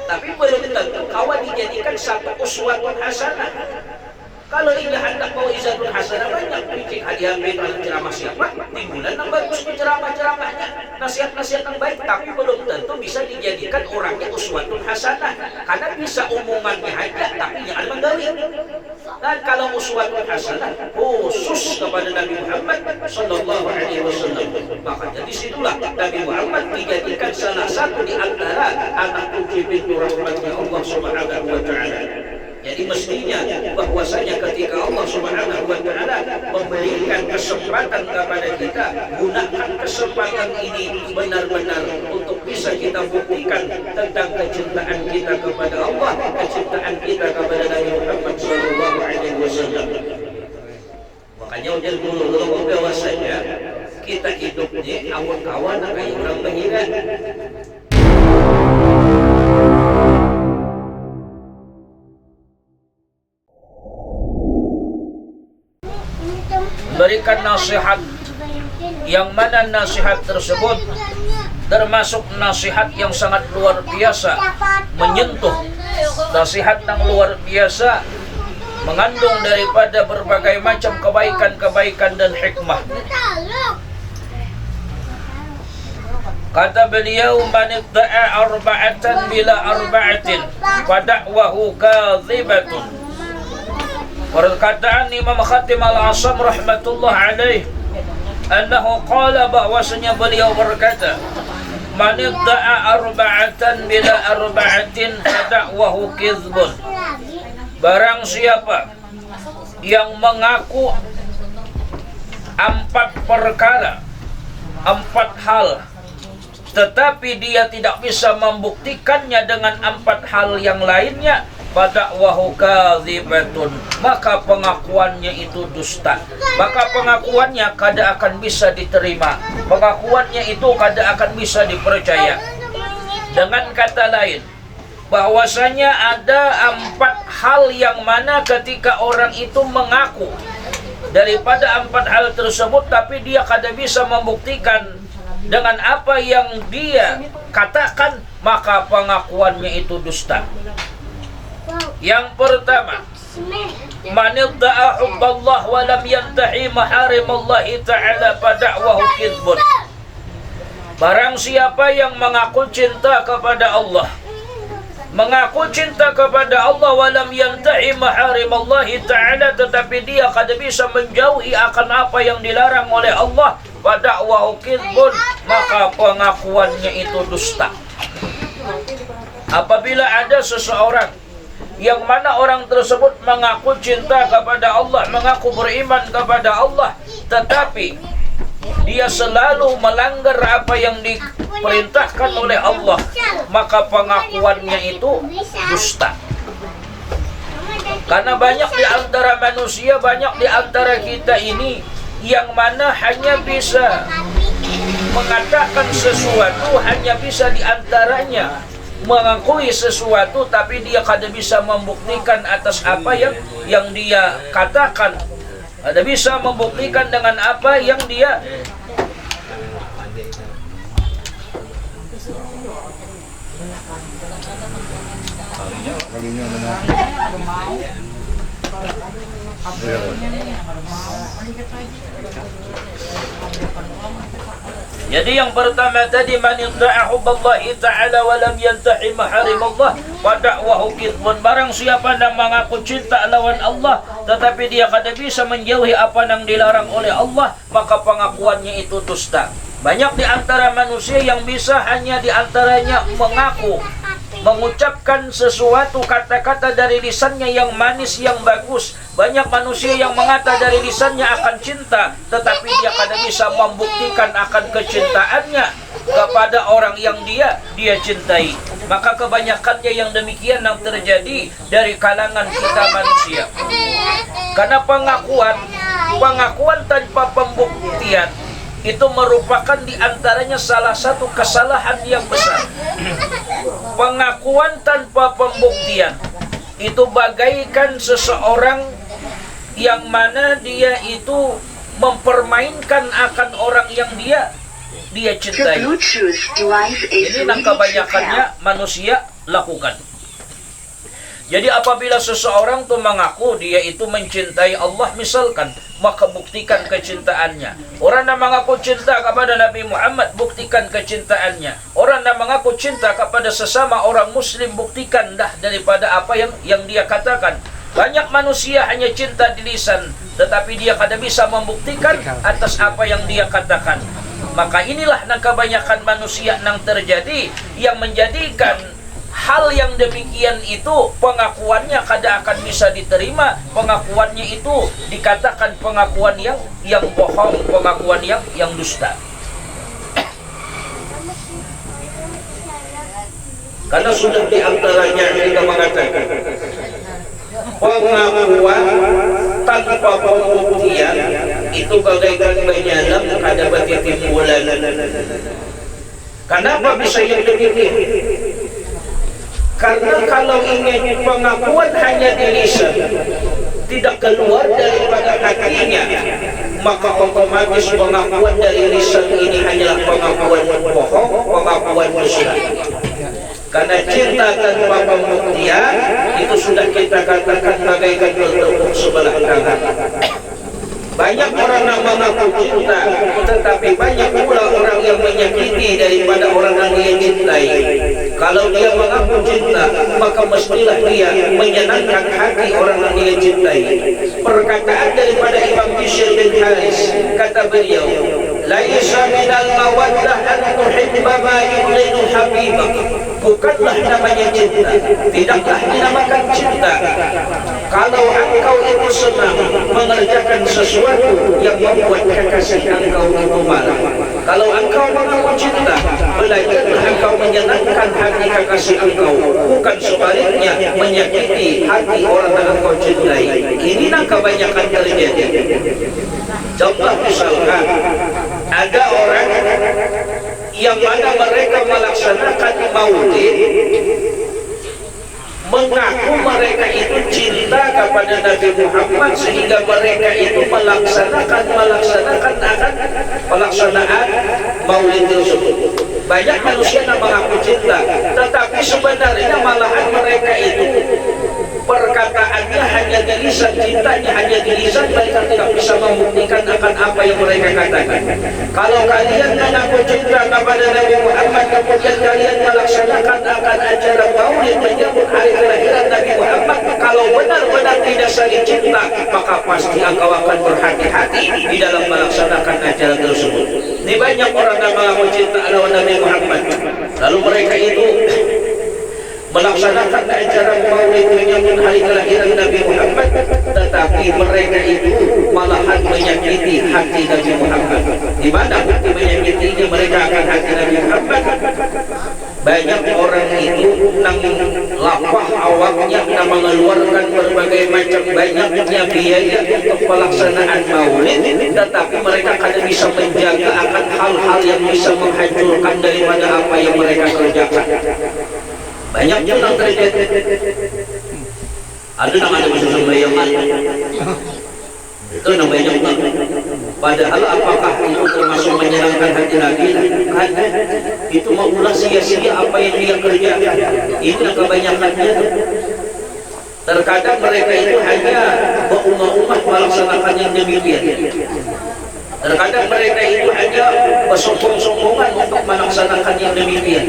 tapi belum tentu kawan dijadikan satu uswatun hasanah. Kalau ini hendak mau'izatul hasanah, banyak bikin hadiah bebas ceramah siapa di bulan yang bagus ceramah-ceramahnya, nasihat-nasihat yang baik, tapi belum tentu bisa dijadikan orangnya uswatun hasanah, karena bisa omongannya aja tapi jangan menggali. Dan kalau uswatun hasanah khusus kepada Nabi Muhammad sallallahu alaihi wasallam, makanya disitulah Nabi Muhammad dijadikan salah satu di antara anak cucu pintu rahmatnya Allah subhanahu wa ta'ala. Jadi mestinya bahwasanya ketika Allah Subhanahu wa taala memberikan kesempatan kepada kita, gunakan kesempatan ini benar-benar untuk bisa kita buktikan tentang kecintaan kita kepada Allah, kecintaan kita kepada Nabi Muhammad sallallahu alaihi wasallam. Makanya ujar dulu bahwasanya kita hidupnya awan-awan kayak orang mengira. Berikan nasihat yang mana nasihat tersebut termasuk nasihat yang sangat luar biasa, menyentuh, nasihat yang luar biasa, mengandung daripada berbagai macam kebaikan-kebaikan dan hikmah. Kata beliau, man idda'a arba'atan bila arba'atin fada'wahu kadhibatun. Perkataan Imam Khatim Al-Asam rahmatullah alaih, annahu qala, bahwasanya beliau berkata, man idda'a arba'atan bila arba'atin fada'wahu kizbun. Barang siapa yang mengaku 4 perkara, 4 hal, tetapi dia tidak bisa membuktikannya dengan 4 hal yang lainnya, fada'wahu kadhibatun, maka pengakuannya itu dusta. Maka pengakuannya kada akan bisa diterima, pengakuannya itu kada akan bisa dipercaya. Dengan kata lain, bahwasanya ada 4 hal yang mana ketika orang itu mengaku daripada 4 hal tersebut, tapi dia kada bisa membuktikan dengan apa yang dia katakan, maka pengakuannya itu dusta. Yang pertama, man idda'a hubballah wa lam yantahi maharimallahi ta'ala fada'wahu kizbun. Barang siapa yang mengaku cinta kepada Allah, mengaku cinta kepada Allah, wa lam yantahi maharimallahi ta'ala, tetapi dia kada bisa menjauhi akan apa yang dilarang oleh Allah, fada'wahu kizbun, maka pengakuannya itu dusta. Apabila ada seseorang yang mana orang tersebut mengaku cinta kepada Allah, mengaku beriman kepada Allah, tetapi dia selalu melanggar apa yang diperintahkan oleh Allah, maka pengakuannya itu dusta. Karena banyak di antara manusia, banyak di antara kita ini yang mana hanya bisa mengatakan sesuatu, hanya bisa di antaranya mengakui sesuatu, tapi dia kada bisa membuktikan atas apa yang dia katakan, kada bisa membuktikan dengan apa yang dia Jadi yang pertama tadi, man idda'a hubballahi ta'ala wa lam yantahi maharimallah fada'wahu kizbun. Barang siapa yang mengaku cinta lawan Allah tetapi dia kada bisa menjauhi apa yang dilarang oleh Allah, maka pengakuannya itu dusta. Banyak di antara manusia yang bisa hanya di antaranya mengaku, mengucapkan sesuatu kata-kata dari lisannya yang manis, yang bagus. Banyak manusia yang mengata dari lisannya akan cinta, tetapi dia kada bisa membuktikan akan kecintaannya kepada orang yang dia cintai. Maka kebanyakannya yang demikian yang terjadi dari kalangan kita manusia. Karena pengakuan tanpa pembuktian itu merupakan diantaranya salah satu kesalahan yang besar. Pengakuan tanpa pembuktian itu bagaikan seseorang yang mana dia itu mempermainkan akan orang yang dia dia cintai. Ini yang kebanyakannya manusia lakukan. Jadi apabila seseorang tuh mengaku dia itu mencintai Allah misalkan, maka buktikan kecintaannya. Orang yang mengaku cinta kepada Nabi Muhammad, buktikan kecintaannya. Orang yang mengaku cinta kepada sesama orang muslim, buktikan dah daripada apa yang dia katakan. Banyak manusia hanya cinta di lisan, tetapi dia kada bisa membuktikan atas apa yang dia katakan. Maka inilah yang kebanyakan manusia yang terjadi, yang menjadikan hal yang demikian itu pengakuannya kada akan bisa diterima. Pengakuannya itu dikatakan pengakuan yang bohong, pengakuan yang dusta. Karena sudah diantaranya kita mengatakan pengakuan tanpa pembuktian itu bagaikan menyalam kada bagi bulan. Kenapa bisa yang demikian? Karena kalau ingin pengakuan hanya di lisan, tidak keluar daripada hatinya, maka otomatis pengakuan dari lisan ini hanyalah pengakuan bohong, pengakuan dusta. Karena cinta tanpa pembuktian itu sudah kita katakan bagaikan bertepuk sebelah tangan. Banyak orang yang mengaku cinta, tetapi banyak pula orang yang menyakiti daripada orang yang dia cintai. Kalau dia mengaku cinta, maka mestilah dia menyenangkan hati orang yang dia cintai. Perkataan daripada Imam Bishr bin Haris, kata beliau, laisa minal mawaddah an tuhibba ma yughlidu habibak. Bukanlah namanya cinta, tidaklah dinamakan cinta kalau engkau itu senang mengerjakan sesuatu yang membuat kekasih engkau itu marah. Kalau engkau mengaku cinta, belajarlah engkau menyenangkan hati kekasih engkau, bukan sebaliknya menyakiti hati orang yang engkau cintai. Ini yang kebanyakan terjadi. Contoh misalkan ada orang yang mana mereka melaksanakan maulid, mengaku mereka itu cinta kepada Nabi Muhammad sehingga mereka itu melaksanakan pelaksanaan maulid tersebut. Banyak manusia yang mengaku cinta, tetapi sebenarnya malahan mereka itu perkataannya hanya di lisan, cintanya hanya di lisan, mereka tidak bisa membuktikan akan apa yang mereka katakan. Kalau kalian mengaku cinta kepada Nabi Muhammad, kemudian kalian melaksanakan akan acara maulid menyambut hari kelahiran Nabi Muhammad, kalau benar-benar tidak saling cinta, maka pasti engkau akan berhati-hati di dalam melaksanakan acara tersebut. Ini banyak orang yang mengaku cinta lawan Nabi Muhammad, lalu mereka itu melaksanakan acara maulid menyambut hari kelahiran Nabi Muhammad, tetapi mereka itu malahan menyakiti hati Nabi Muhammad. Di mana bukti menyakitinya mereka akan hati Nabi Muhammad? Banyak orang itu nang lapah awaknya, nang mengeluarkan berbagai macam banyaknya biaya untuk pelaksanaan maulid, tetapi mereka kadang bisa menjaga akan hal-hal yang bisa menghancurkan daripada apa yang mereka kerjakan. Banyak yang terjadi. Ada namanya musuh bayangan. Itu namanya bukan. Padahal apakah itu termasuk menyenangkan hati Nabi? Kan? Itu maulah sia-sia apa yang dia kerjakan. Ini kebanyakannya. Terkadang mereka itu hanya berumah-umah melaksanakan yang demikian. Terkadang mereka itu hanya bersombong-sombongan untuk melaksanakan yang demikian.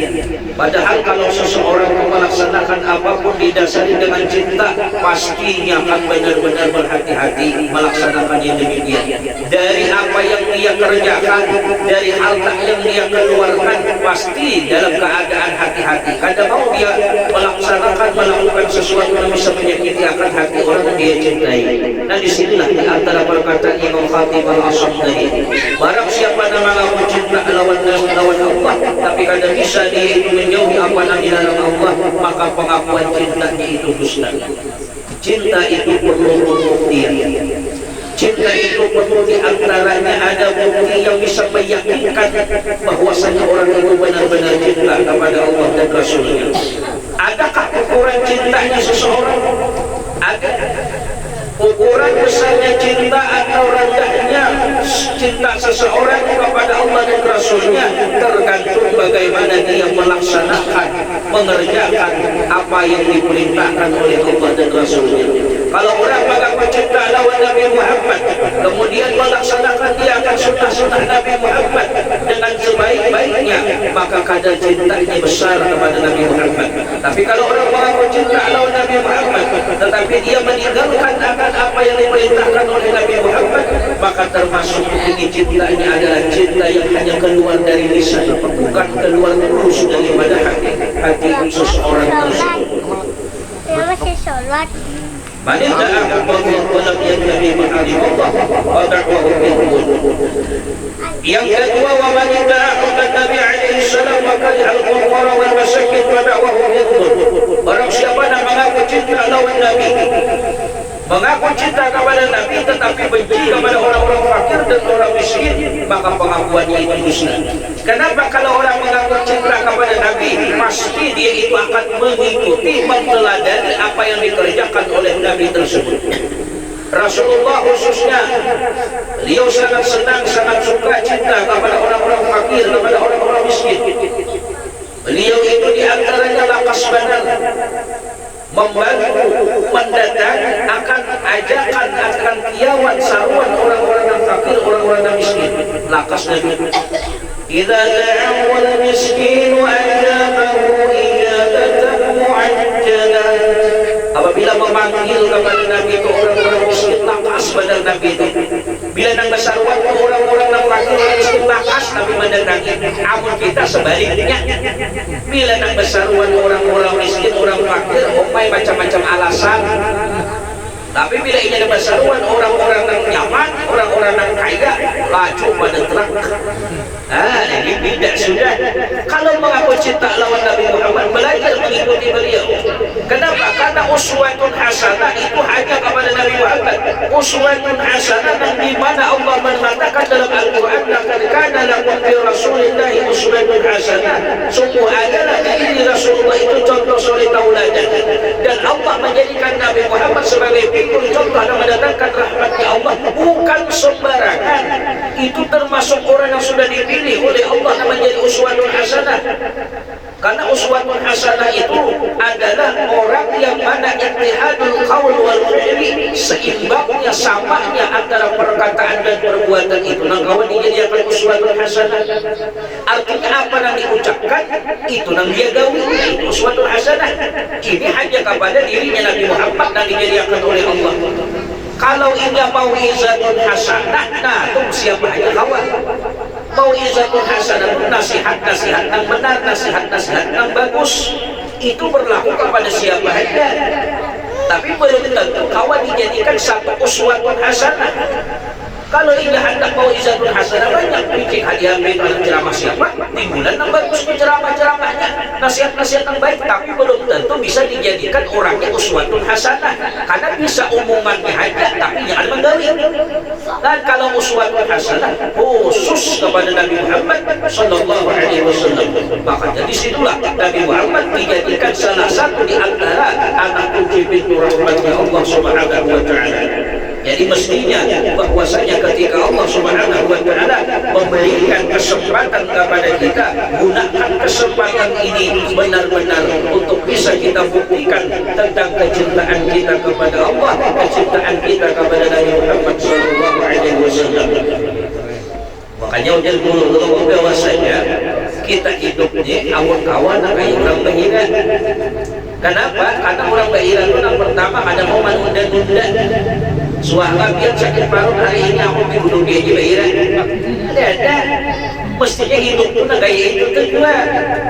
Padahal kalau seseorang melaksanakan apapun didasari dengan cinta, pastinya akan benar-benar berhati-hati melaksanakan yang demikian. Dari apa yang dia kerjakan, dari harta yang dia keluarkan, pasti dalam keadaan hati-hati. Kadang mau dia melakukan sesuatu yang bisa menyakiti akan hati orang yang dia cintai. Nah disinilah di antara perkataan Imam Khatib al-Asabdari, barang siapa nama mengaku cinta lawan Allah, tapi kadang bisa dia itu menjauhi apa yang di dalam Allah, maka pengakuan cintanya itu dusta. Cinta itu perlu pembuktian. Cinta itu perlu diantaranya ada bukti yang bisa meyakinkan bahwasanya orang itu benar-benar cinta kepada Allah dan Rasulnya. Adakah ukuran cintanya seseorang? Ada. Ukuran besarnya cinta atau rendahnya cinta seseorang kepada Allah dan Rasulnya tergantung bagaimana dia melaksanakan, mengerjakan apa yang diperintahkan oleh Allah dan Rasulnya. Kalau orang mengaku cinta lawan Nabi Muhammad, kemudian melaksanakan dia akan sunnah-sunnah Nabi Muhammad dengan sebaik-baiknya, maka kadar cintanya besar kepada Nabi Muhammad. Tapi kalau orang mengaku cinta lawan Nabi Muhammad, tetapi dia meninggalkan akan apa yang diperintahkan oleh Nabi Muhammad, maka termasuk ini cintanya adalah cinta yang hanya keluar dari lisan, bukan keluar terus daripada hati khusus orang tersebut. masih sholat. Man da'a walam yantahi ma'alimullah wa da'wahu bilqul. Yang kedua, wa man da'a Nabi alaihi salam wa karihal qurra wal masakin wa da'wahu bilqul. Barang siapa yang mengaku cinta lawan Nabi, mengaku cinta kepada Nabi tetapi benci kepada orang-orang fakir dan orang miskin, maka pengakuannya itu dusta. Kenapa? Kalau orang mengaku cinta kepada Nabi, pasti dia itu akan mengikuti, meneladani apa yang dikerjakan oleh Nabi tersebut. Rasulullah khususnya, beliau sangat senang, sangat suka cinta kepada orang-orang fakir, kepada orang-orang miskin. Beliau itu diantaranya lakas badan, membantu, mendatangi, akan ajakan, akan kiawan, saruan orang-orang yang fakir, orang-orang yang miskin. Lakas Nabi, idza da'awal miskin wa ajabahu ijabatan mu'ajjalah. Apabila memanggil kepada Nabi itu orang-orang miskin, lakas badan Nabi itu. Bila nang bersaruan ke orang-orang yang fakir, orang miskin, lakas Nabi mendatangi. Amun kita sebaliknya, bila nang bersaruan orang-orang miskin, orang fakir, umpai macam-macam alasan. Tapi bila ini ada bersaruan orang-orang yang nyaman, orang-orang yang kaya, laju pada truk. Ini tidak sudah. Kalau mengaku cinta lawan Nabi Muhammad, belajar mengikuti beliau. Kenapa? Karena uswatun hasanah itu hanya kepada Nabi Muhammad. Uswatun hasanah yang dimana Allah mengatakan dalam Al-Quran, laqad kana lakum fi Rasulillahi uswatun hasanah. Sungguh adalah diri Rasulullah itu contoh suri tauladan. Dan Allah menjadikan Nabi Muhammad sebagai figur contoh dan mendatangkan rahmatnya Allah, bukan sembarangan. Itu termasuk orang yang sudah dipilih oleh Allah yang menjadi uswatun hasanah. Karena uswatun hasanah itu adalah orang yang mana ittihadul qaul wal fi'li, seimbangnya, samanya antara perkataan dan perbuatan itu. Nah, kawan dijadikan uswatun hasanah. Artinya apa yang diucapkan itu yang dia gawi, itu uswatun hasanah. Ini hanya kepada dirinya Nabi Muhammad yang dijadikan oleh Allah. Kalau ini mau'izatun hasanah, nah itu siapa aja kawan. Mau'izatun hasanah itu nasihat-nasihat yang benar, nasihat-nasihat yang bagus. Itu berlaku kepada siapa aja. Tapi belum tentu kawan dijadikan satu uswatun hasanah. Kalau ini hendak mau'izatun hasanah, banyak bikin hadiah dalam ceramah siapa, timbulan yang bagus ceramah-ceramahnya, nasihat-nasihat yang baik, tapi belum tentu bisa dijadikan orangnya uswatun hasanah. Karena bisa umumannya aja, tapi jangan menggali. Dan kalau uswatun hasanah khusus kepada Nabi Muhammad sallallahu alaihi wasallam, maka jadi situlah Nabi Muhammad dijadikan salah satu di antara anak kunci pintu rahmatnya Allah Subhanahu wa taala. Jadi mestinya bahwasanya ketika Allah Subhanahu wa taala memberikan kesempatan kepada kita, gunakan kesempatan ini benar-benar untuk bisa kita buktikan tentang kecintaan kita kepada Allah, kecintaan kita kepada Nabi Muhammad sallallahu alaihi wasallam. Makanya ujar guru bahwasanya kita hidupnya awal-awal kayak orang bahira. Kenapa? Karena orang bahira itu yang pertama ada mau menunda-nunda. Suara biar sakit paru hari ini aku bunuh dia di bahira. Ada. Mestinya hidup itu gaya itu kedua.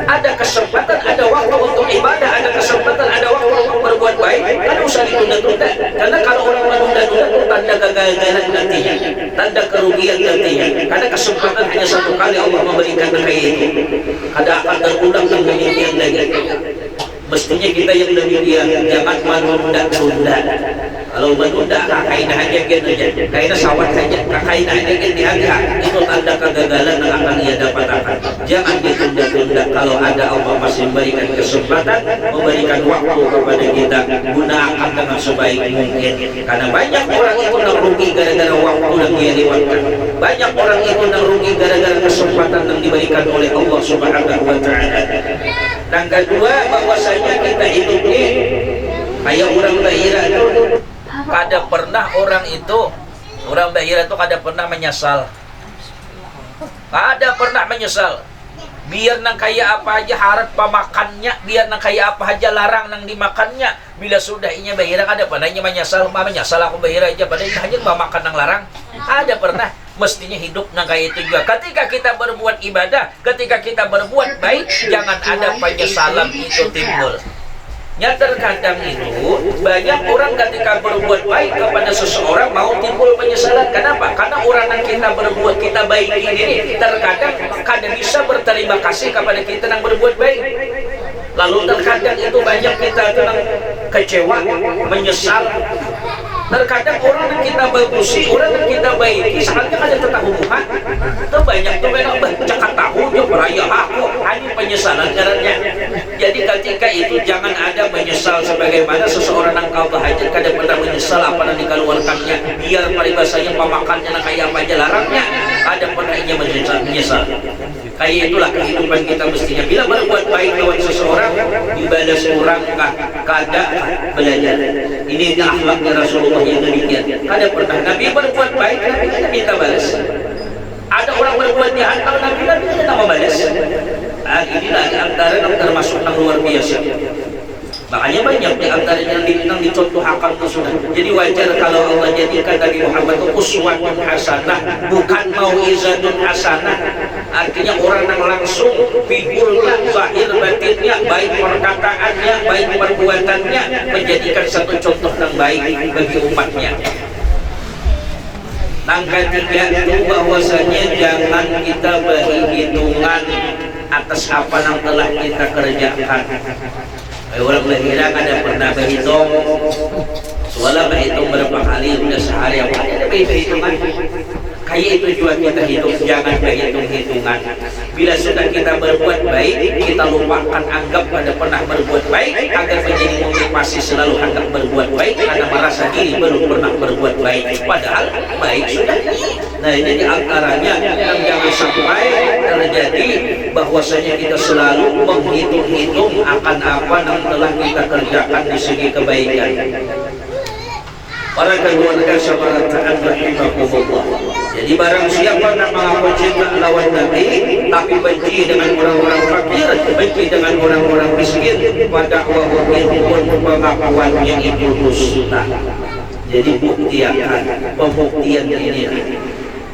Ada kesempatan, ada waktu untuk ibadah, ada kesempatan, ada waktu untuk berbuat baik. Kan usah ditunda-tunda. Karena kalau orang menunda-tunda itu tanda kegagalan nantinya, tanda kerugian nantinya. Karena kesempatan hanya satu kali Allah memberikan kayak itu. Ada akan terulang yang demikian lagi. Mestinya kita yang demikian jangan menunda-tunda. Kalau menunda, kakain aja gitu aja, kakain sawat saja, kakain aja gitu aja. Itu tanda kegagalan yang akan ia dapatkan. Jangan ditunda-tunda. hendak kalau ada Allah masih memberikan kesempatan, memberikan waktu kepada kita, gunakan dengan sebaik mungkin. Karena banyak orang itu yang rugi gara-gara waktu yang dia lewatkan. Banyak orang itu yang rugi gara-gara kesempatan yang diberikan oleh Allah Subhanahu wa taala. Dan kedua, bahwasanya kita hidup ini kayak orang Bahira itu, kada pernah orang Bahira itu kada pernah menyesal. Kada pernah menyesal. Biar nang kaya apa aja harat pemakannya, biar nang kaya apa aja larang nang dimakannya. Bila sudah inya Bahira kada pernah inya menyesal aku Bahira aja pada hanya memakan nang larang. Ada pernah. Mestinya hidup nang kaya itu juga. Ketika kita berbuat ibadah, ketika kita berbuat baik, jangan ada penyesalan itu timbul. Ya terkadang itu banyak orang ketika berbuat baik kepada seseorang mau timbul penyesalan. Kenapa? Karena orang yang kita berbuat kita baik ini terkadang kada bisa berterima kasih kepada kita yang berbuat baik. Lalu terkadang itu banyak kita yang kecewa, menyesal. Terkadang orang yang kita bagusi, orang yang kita baiki, sekalipun ada tetap hubungan, itu banyak tuh memang cakap tahu dia beraya aku, hanya penyesalan caranya. Jadi ketika itu jangan ada menyesal sebagaimana seseorang yang kau bahajat kada pernah menyesal apa yang dikeluarkannya, biar paribasanya pemakannya nak kayak apa aja larangnya, ada pernah ia menyesal. Kayak itulah kehidupan kita mestinya. Bila berbuat baik lewat seseorang, dibalas orang kada belajar. Ini akhlaknya Rasulullah yang demikian. Kada pernah Nabi berbuat baik, Nabi kada minta balas. Ada orang berbuat jahat, kalau Nabi tidak membalas. Inilah antara yang termasuk yang luar biasa. Makanya banyak di antaranya yang dicontohkan itu sudah. Jadi wajar kalau Allah jadikan Nabi Muhammad itu uswatun hasanah, bukan mau'izatun hasanah. Artinya orang yang langsung figurnya, zahir batinnya, baik perkataannya, baik perbuatannya, menjadikan satu contoh yang baik bagi umatnya. Yang ketiga itu bahwasanya jangan kita berhitungan atas apa yang telah kita kerjakan. Orang Bahira kada pernah berhitung, soalnya berhitung berapa kali udah sehari apa ada berhitungan. Kayak itu juga kita hidup, jangan berhitung-hitungan. Bila sudah kita berbuat baik, kita lupakan anggap pada pernah berbuat baik, agar menjadi motivasi selalu anggap berbuat baik karena merasa diri belum pernah berbuat baik, padahal baik sudah. Nah ini diantaranya yang jangan sampai terjadi bahwasanya kita selalu menghitung-hitung akan apa yang telah kita kerjakan di segi kebaikan. Para keluarga sabaratan rahimakumullah. Jadi barang siapa yang mengaku cinta lawan Nabi tapi benci dengan orang-orang fakir, benci dengan orang-orang miskin, pada wahum pengakuannya itu dusta. Jadi buktikan pembuktian ini.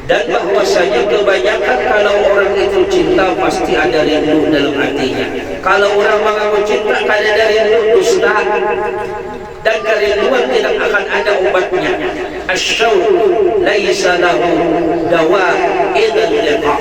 Dan bahwasanya kebanyakan kalau orang itu cinta pasti ada rindu dalam hatinya. Kalau orang mengaku cinta kada ada rindu, dusta. Dan kerinduan tidak akan ada obatnya. Asyauq laisa lahu dawa illa liqa.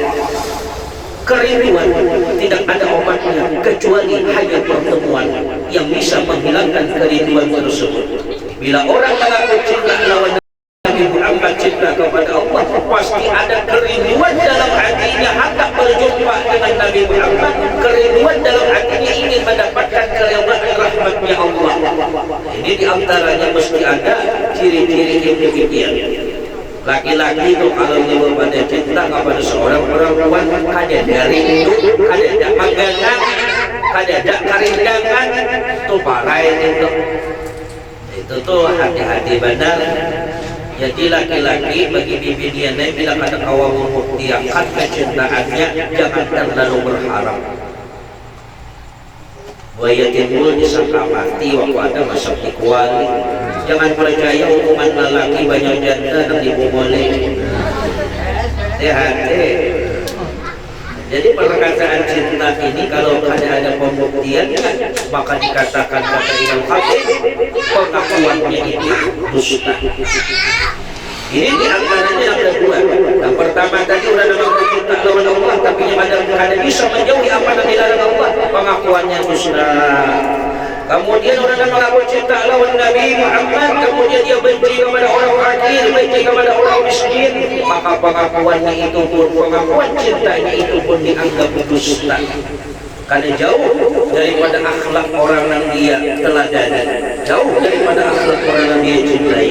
Kerinduan tidak ada obatnya kecuali hanya pertemuan yang bisa menghilangkan kerinduan tersebut. Bila orang mengaku cinta lawan Nabi Muhammad, cinta kepada Allah, pasti ada kerinduan dalam hatinya hendak berjumpa dengan Nabi Muhammad, kerinduan dalam hatinya ingin mendapatkan keridhaan rahmatnya Allah. Ini diantaranya mesti ada ciri-ciri yang demikian. Laki-laki itu kalau dia pada cinta kepada seorang perempuan, kada ada rindu, kada ada magangan, kada ada karindangan, itu parai itu tuh hati-hati benar. Jadi laki-laki bagi bibi dia bila kada kawan membuktikan kecintaannya, jangan terlalu berharap. Buaya timbul disangka mati waktu ada masa dikuali. Jangan percaya hubungan lelaki banyak janda dan ibu boleh. Hati-hati. Jadi perkataan cinta ini kalau ada pembuktiannya, maka dikatakan kata Imam Khatib, pengakuannya itu dusta. Ini diantaranya yang kedua. Yang pertama tadi udah memang cinta lawan Allah, tapi yang ada bisa menjauhi apa yang dilarang Allah, pengakuannya dusta. Kemudian orang yang mengaku cinta lawan Nabi Muhammad, kemudian dia benci kepada orang fakir, benci kepada orang miskin, maka pengakuannya itu pun, pengakuan cintanya itu pun dianggap dusta. karena jauh daripada akhlak orang yang dia teladani, jauh daripada akhlak orang yang dia cintai.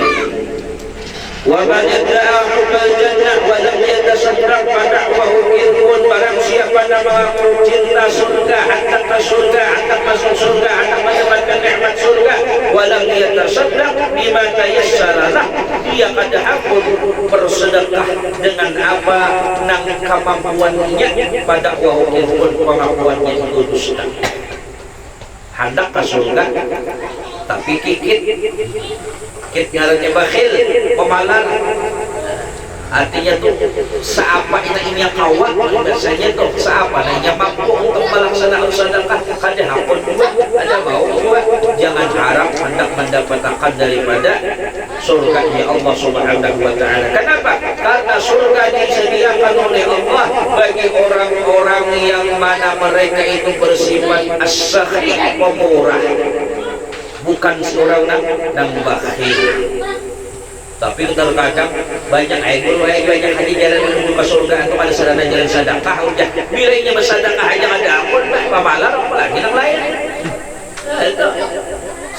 Wa man yadda'a hubbal jannah wa lam yatasaddaq fa da'wahu kidhun. Barang siapa yang mengaku cinta surga, hendak ke surga, hendak masuk surga, hendak mendapatkan nikmat surga, wa lam yatasaddaq bima tayassara lah, dia kada akan bersedekah dengan apa nang kemampuannya, pada wahu kidhun, pengakuannya itu dusta. Hendak ke surga tapi kikit ngarannya bakhil, pemalas. Artinya tuh seapa ini yang kawat, biasanya tuh seapa yang mampu untuk melaksanakan sedekah, kada hakun juga, ada mau juga. Jangan harap hendak mendapatkan daripada surganya Allah Subhanahu wa taala. Kenapa? Karena surga disediakan oleh Allah bagi orang-orang yang mana mereka itu bersifat as-sakhi, pemurah, bukan seorang nang bakhil. Tapi terkadang banyak banyak haji jalan menuju ke surga atau ada sarana jalan sedekah, udah bilainya bersedekah aja ada ampun, pamalar apalagi yang lain. Itu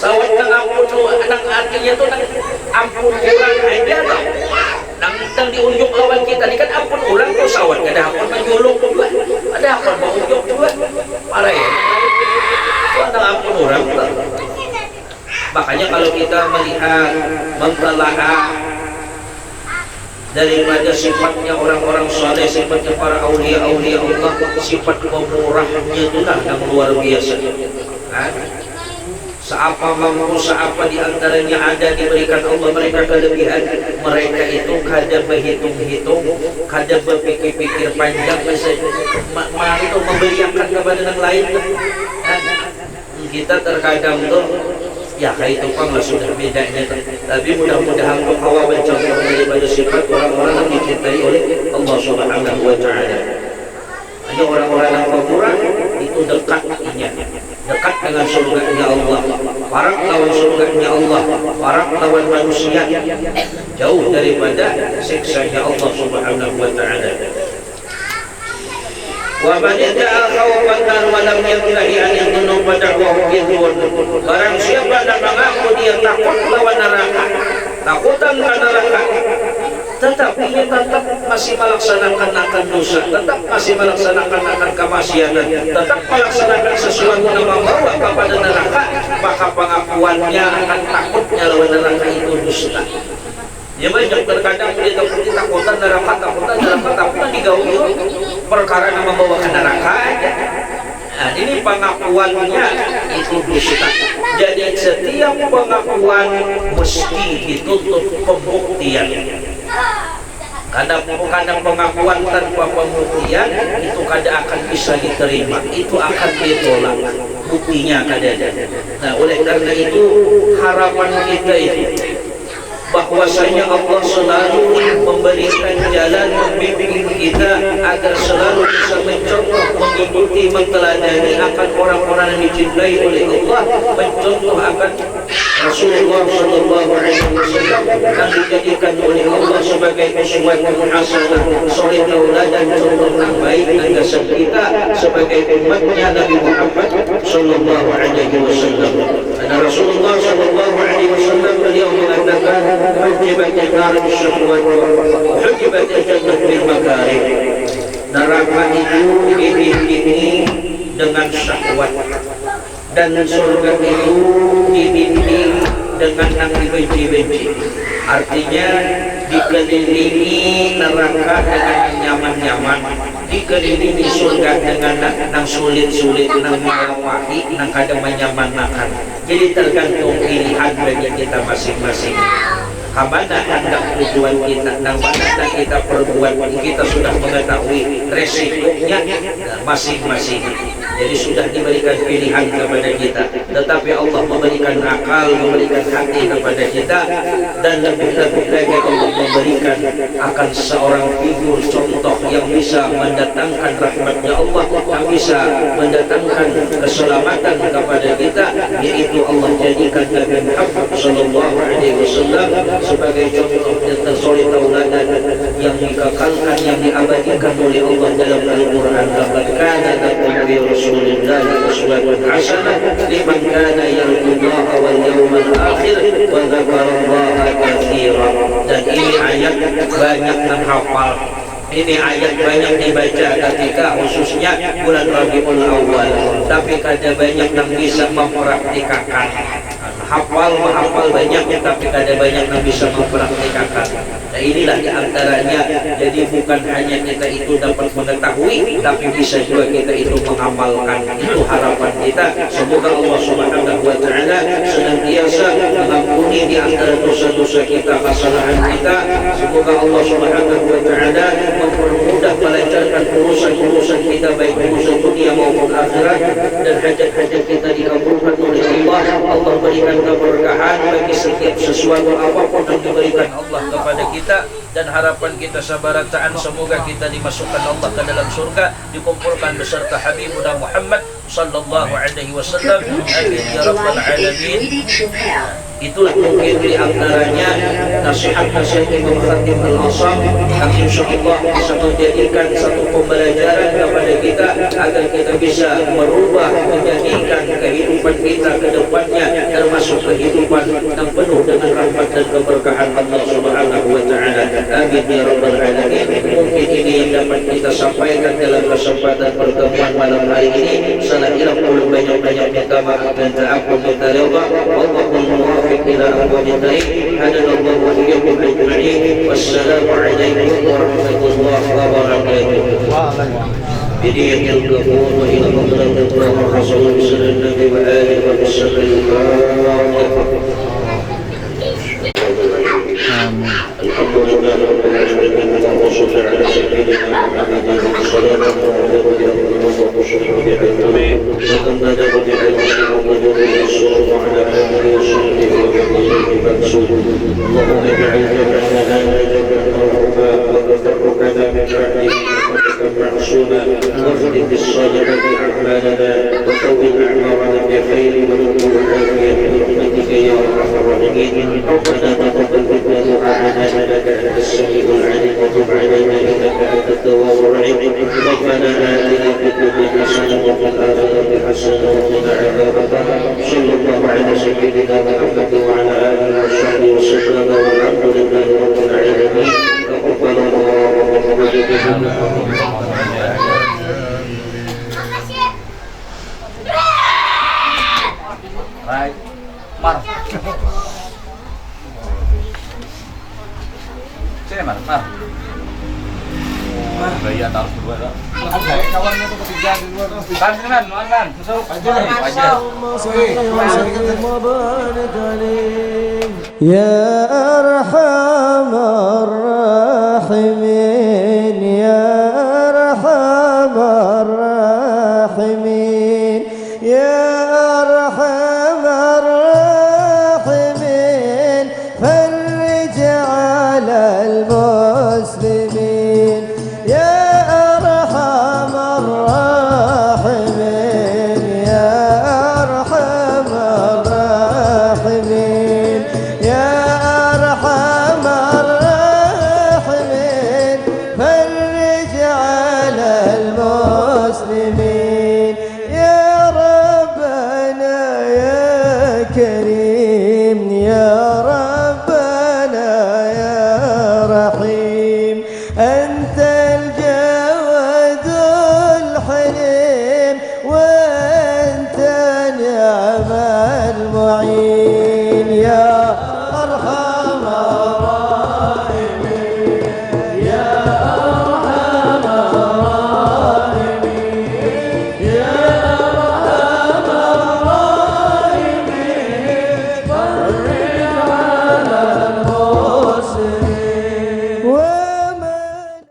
sawat nang ampun, nang artinya tuh nang ampun orang aja tuh. Nang diunjuk lawan kita ini kan ampun orang tuh sawat, ada ampun menjuluk juga, ada ampun mengunjuk juga, parah ya. Itu nang ampun orang tuh. Makanya kalau kita melihat, mentelaah daripada sifatnya orang-orang saleh, sifatnya para aulia-aulia Allah, sifat pemurahnya itulah yang luar biasa. Seapa mampu, seapa diantaranya ada diberikan Allah mereka kelebihan, mereka itu kada berhitung-hitung, kada berpikir-pikir panjang, mari itu memberiakan kepada yang lain. Kita terkadang tuh ya kayak itu pang sudah bedanya, tapi mudah-mudahan Allah mencontoh daripada sifat orang-orang yang dicintai oleh Allah Subhanahu wa taala. Hanya orang-orang yang pemurah itu dekatnya, dekat dengan surganya Allah, parang lawan surganya Allah, parang lawan manusia, jauh daripada siksanya Allah Subhanahu wa taala. Wa man yada'a khawfan nar wa lam yantahi an yadhunnu fada'wahu kidhun. Barang siapa yang mengaku dia takut lawan neraka, takutan ke neraka, tetapi dia tetap masih melaksanakan akan dosa, tetap masih melaksanakan akan kemaksiatan, tetap melaksanakan sesuatu yang membawa kepada neraka, maka pengakuannya akan takutnya lawan neraka itu dusta. Ya banyak terkadang dia takutan neraka, takutan digauli perkara yang membawa ke neraka aja. Nah, ini pengakuannya itu dusta. Jadi setiap pengakuan mesti dituntut pembuktian. Karena pengakuan tanpa pembuktian itu kada akan bisa diterima, itu akan ditolak, buktinya kada ada. Nah, oleh karena itu harapan kita itu bahwasanya Allah selalu memberikan jalan, membimbing kita agar selalu bisa mencontoh, mengikuti, menteladani akan orang-orang yang dicintai oleh Allah, mencontoh akan Rasulullah Sallallahu Alaihi Wasallam yang dijadikan oleh Allah sebagai uswatun hasanah, suri tauladan, contoh yang baik dan dasar kita sebagai umatnya Nabi Muhammad Sallallahu Alaihi Wasallam. Karena Rasulullah Sallallahu Alaihi Wasallam beliau mengatakan hujibat an-nar bisyahwat wa hujibat al-jannah bil makarih. Neraka itu didindingi dengan syahwat dan surga itu didinding dengan yang dibenci-benci. Artinya dikelilingi neraka dengan nyaman-nyaman, dikelilingi surga dengan yang sulit-sulit, yang mewah-wahi, yang kadang menyamankan. Jadi tergantung pilihan bagi kita masing-masing. Kamana hendak tujuan kita, nang mana kita perbuat, kita sudah mengetahui resikonya masing-masing. Jadi sudah diberikan pilihan kepada kita, tetapi Allah memberikan akal, memberikan hati kepada kita, dan lebih-lebih lagi Allah memberikan akan seorang figur contoh yang bisa mendatangkan rahmatnya Allah, yang bisa mendatangkan keselamatan kepada kita, yaitu Allah jadikan Nabi Muhammad Sallallahu Alaihi Wasallam sebagai contoh yang tersolid tauladan yang dikekalkan, yang diabadikan oleh Allah dalam Al-Quran. Laqad kana lakum bi Rasulillahi uswatun hasanah liman kana yarjullaha wal yawmal akhir wa dzakarallaha katsiran. Dan ini ayat banyak menghafal. Ini ayat banyak dibaca ketika khususnya bulan Rabiul Awal, tapi kada banyak yang bisa mempraktikkan. Menghafal banyak, tapi kada banyak yang bisa mempraktikkan. Nah, inilah diantaranya. Jadi bukan hanya kita itu dapat mengetahui, tapi bisa juga kita itu mengamalkan. Itu harapan kita. Semoga Allah Subhanahu wa Ta'ala senantiasa mengampuni di antara dosa-dosa kita, kesalahan kita. Semoga Allah Subhanahu wa Ta'ala mempermudah melancarkan urusan-urusan kita, baik urusan dunia maupun akhirat, dan hajat-hajat kita dikabulkan oleh Allah. Allah berikan keberkahan bagi setiap sesuatu apapun yang diberikan Allah kepada kita, dan harapan kita sabarataan semoga kita dimasukkan Allah ke dalam surga, dikumpulkan beserta Habibuna Muhammad sallallahu alaihi wasallam. Amin ya rabbal alamin. Itulah mungkin di antaranya nasihat-nasihat Imam Khatib Al-Asam yang insyaallah bisa menjadikan satu pembelajaran kepada kita agar kita bisa merubah, menjadikan kehidupan kita ke depannya termasuk kehidupan yang penuh dengan rahmat dan keberkahan Allah Subhanahu wa Ta'ala. Amin ya rabbal alamin. Mungkin ini yang dapat kita sampaikan dalam kesempatan pertemuan malam hari ini. Salah ilah pun banyak-banyak minta maaf dan ta'aqqub minta ridha. Wallahul muwaffiq ila aqwamit thariq. Hadanallahu wa iyyakum ajma'in. Wassalamu alaikum warahmatullahi wabarakatuh. بدية الغفور وإلى مغفرة الله ورسوله صلى الله عليه وسلم. الحمد لله رب العالمين وصلى على سيدنا محمد صلى الله عليه وسلم وصحبه أجمعين وكم نجح بعلمه ومجره الصوم على آله وصحبه وبه منسوب. اللهم اجعل جمعنا هذا جمعا مرحوما وتفرقنا من بعده معصوما واختم بالصالحات أعمالنا وطول أعمارنا بخير وطول العافية برحمتك يا أرحم الراحمين. ربنا تقبل منا دعاءنا إنك أنت السميع العليم وتب علينا إنك أنت التواب الرحيم. ربنا آتنا في الدنيا حسنة وفي الآخرة حسنة وقنا عذاب النار. صلى الله على سيدنا محمد وعلى آله وصحبه وسلم والحمد لله رب العالمين. تقبل الله منا. Right, Mar. Sini Mar. Gaya taruh berdua dah. Kawannya tuh ketiga di luar. Kan sini man, masuk. Aja. Ya Arhamar Rahimin, Ya Arhamar Rahimin, Ya Arhamar Rahimin, farij 'alal muslimin. Ya Arhamar Rahimin, Ya Arhamar Rahimin, Ya Arhamar Rahimin, farij 'alal muslimin. Ya Rabbana ya Karim, Ya Rabbana ya Rahim, Antal Jawadul Halim wa Anta ni'mal mu'in.